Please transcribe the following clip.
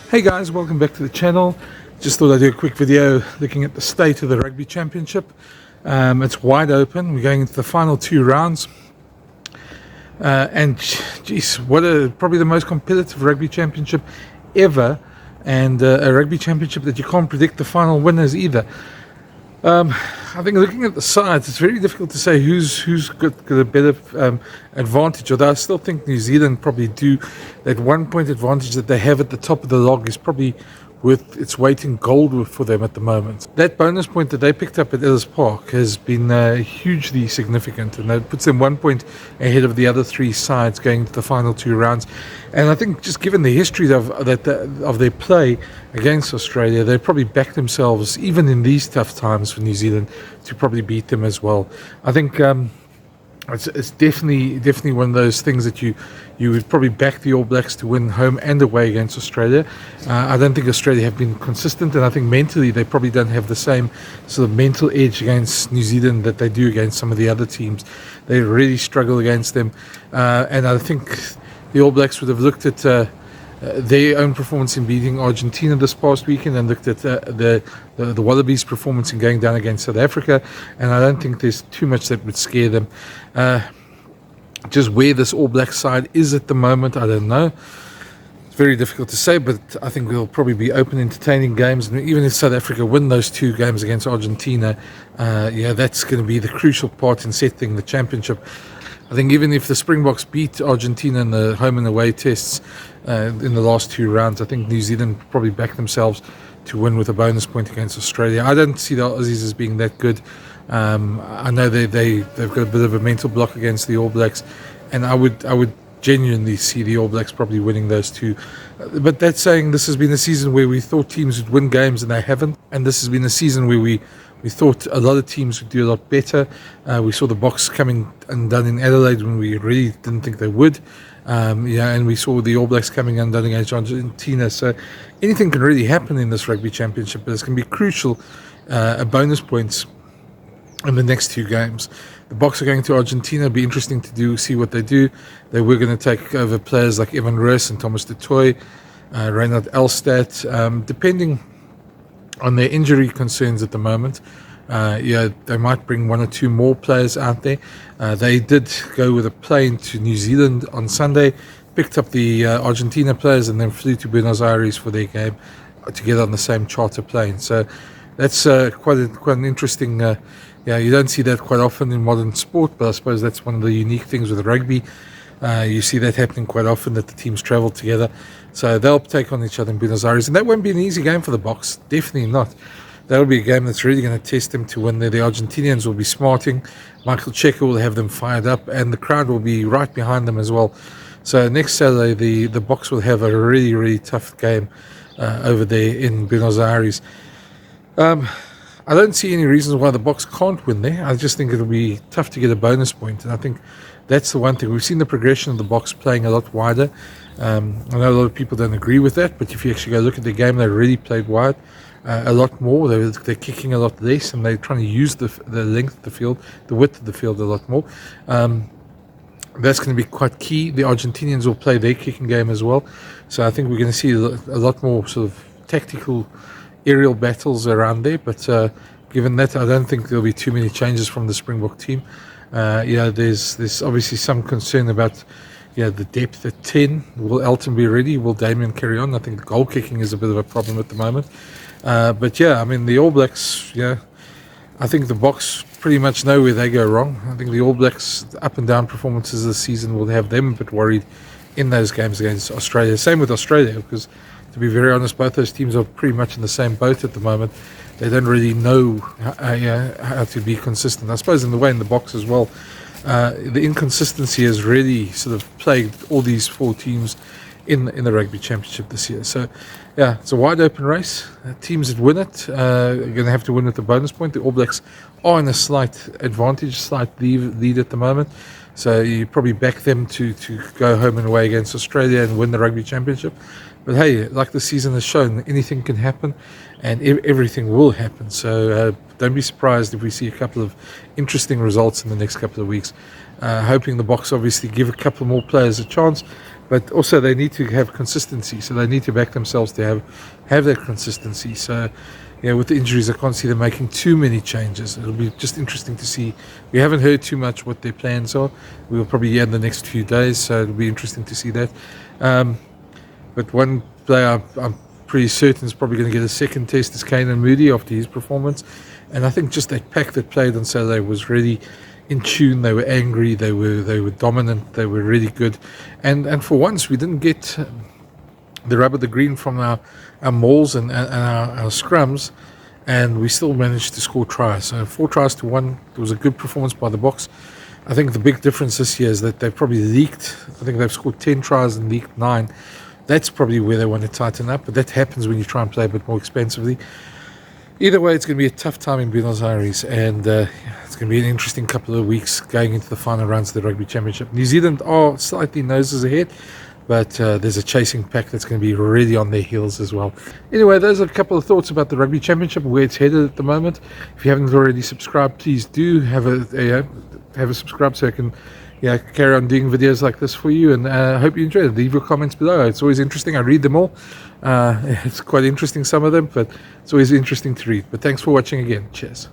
Hey guys, welcome back to the channel. Just thought I'd do a quick video looking at the state of the Rugby Championship. It's wide open. We're going into the final two rounds. And geez, probably the most competitive Rugby Championship ever. And a Rugby Championship that you can't predict the final winners either. I think looking at the sides, it's very difficult to say who's got a better advantage. Although I still think New Zealand probably do. That 1 point advantage that they have at the top of the log is probably worth its weight in gold for them at the moment. That bonus point that they picked up at Ellis Park has been hugely significant, and that puts them 1 point ahead of the other three sides going into the final two rounds. And I think just given the history of their play against Australia, they probably back themselves, even in these tough times for New Zealand, to probably beat them as well. I think it's definitely one of those things that you would probably back the All Blacks to win home and away against Australia. I don't think Australia have been consistent, and I think mentally they probably don't have the same sort of mental edge against New Zealand that they do against some of the other teams. They really struggle against them, and I think the All Blacks would have looked at their own performance in beating Argentina this past weekend and looked at the Wallabies' performance in going down against South Africa, and I don't think there's too much that would scare them. Just where this All Black side is at the moment, I don't know. It's very difficult to say, but I think we'll probably be open, entertaining games. And even if South Africa win those two games against Argentina, that's going to be the crucial part in settling the championship. I think even if the Springboks beat Argentina in the home and away tests in the last two rounds, I think New Zealand probably back themselves to win with a bonus point against Australia. I don't see the Aussies as being that good. I know they've got a bit of a mental block against the All Blacks, and I would genuinely see the All Blacks probably winning those two. But that's saying this has been a season where we thought teams would win games and they haven't, and this has been a season where we thought a lot of teams would do a lot better. We saw the Boks coming undone in Adelaide when we really didn't think they would. And we saw the All Blacks coming undone against Argentina. So anything can really happen in this Rugby Championship, but it's going to be crucial bonus points in the next two games. The Boks are going to Argentina. It'll be interesting to see what they do. They were going to take over players like Evan Roos and Thomas du Toit, Reinhard Elstad, depending on their injury concerns at the moment. They might bring one or two more players out there. They did go with a plane to New Zealand on Sunday, picked up the Argentina players, and then flew to Buenos Aires for their game together on the same charter plane. So that's quite an interesting. You don't see that quite often in modern sport, but I suppose that's one of the unique things with rugby. You see that happening quite often, that the teams travel together. So they'll take on each other in Buenos Aires, and that won't be an easy game for the Boks. Definitely not. That'll be a game that's really going to test them to win. The Argentinians will be smarting. Michael Cheika will have them fired up, and the crowd will be right behind them as well. So next Saturday, the Boks will have a really, really tough game over there in Buenos Aires. I don't see any reasons why the Boks can't win there. I just think it'll be tough to get a bonus point, and I think that's the one thing. We've seen the progression of the Boks playing a lot wider. I know a lot of people don't agree with that, but if you actually go look at the game, they really played wide a lot more. They're kicking a lot less, and they're trying to use the length of the field, the width of the field a lot more. That's going to be quite key. The Argentinians will play their kicking game as well, so I think we're going to see a lot more sort of tactical aerial battles around there. But given that, I don't think there'll be too many changes from the Springbok team. There's obviously some concern about the depth at 10. Will Elton be ready? Will Damien carry on? I think the goal kicking is a bit of a problem at the moment. The All Blacks, I think the Boks pretty much know where they go wrong. I think the All Blacks' up and down performances this season will have them a bit worried in those games against Australia. Same with Australia, because to be very honest, both those teams are pretty much in the same boat at the moment. They don't really know how to be consistent. I suppose in the Boks as well, the inconsistency has really sort of plagued all these four teams in the Rugby Championship this year. So, it's a wide open race. Teams that win it are going to have to win with the bonus point. The All Blacks are in a slight advantage, slight lead at the moment. So you probably back them to go home and away against Australia and win the Rugby Championship. But hey, like the season has shown, anything can happen, and everything will happen. So don't be surprised if we see a couple of interesting results in the next couple of weeks. Hoping the Boks obviously give a couple more players a chance. but also they need to have consistency. So they need to back themselves to have that consistency. So, with the injuries, I can't see them making too many changes. It'll be just interesting to see. We haven't heard too much what their plans are. We'll probably hear in the next few days, so it'll be interesting to see that. But one player I'm pretty certain is probably going to get a second test is Kane Moody after his performance. And I think just that pack that played on Saturday was really in tune. They were angry, they were dominant, they were really good. And for once we didn't get the rub of the green from our mauls and our scrums, and we still managed to score tries. So 4 tries to 1. It was a good performance by the Boks. I think the big difference this year is that they've probably leaked. I think they've scored 10 tries and leaked 9. That's probably where they want to tighten up, but that happens when you try and play a bit more expensively. Either way, it's going to be a tough time in Buenos Aires, and it's going to be an interesting couple of weeks going into the final rounds of the Rugby Championship. New Zealand are slightly noses ahead, but there's a chasing pack that's going to be really on their heels as well. Anyway, those are a couple of thoughts about the Rugby Championship, where it's headed at the moment. If you haven't already subscribed, please do have a subscribe so I can carry on doing videos like this for you, and I hope you enjoy it. Leave your comments below. It's always interesting. I read them all. It's quite interesting, some of them, but it's always interesting to read. But thanks for watching again. Cheers.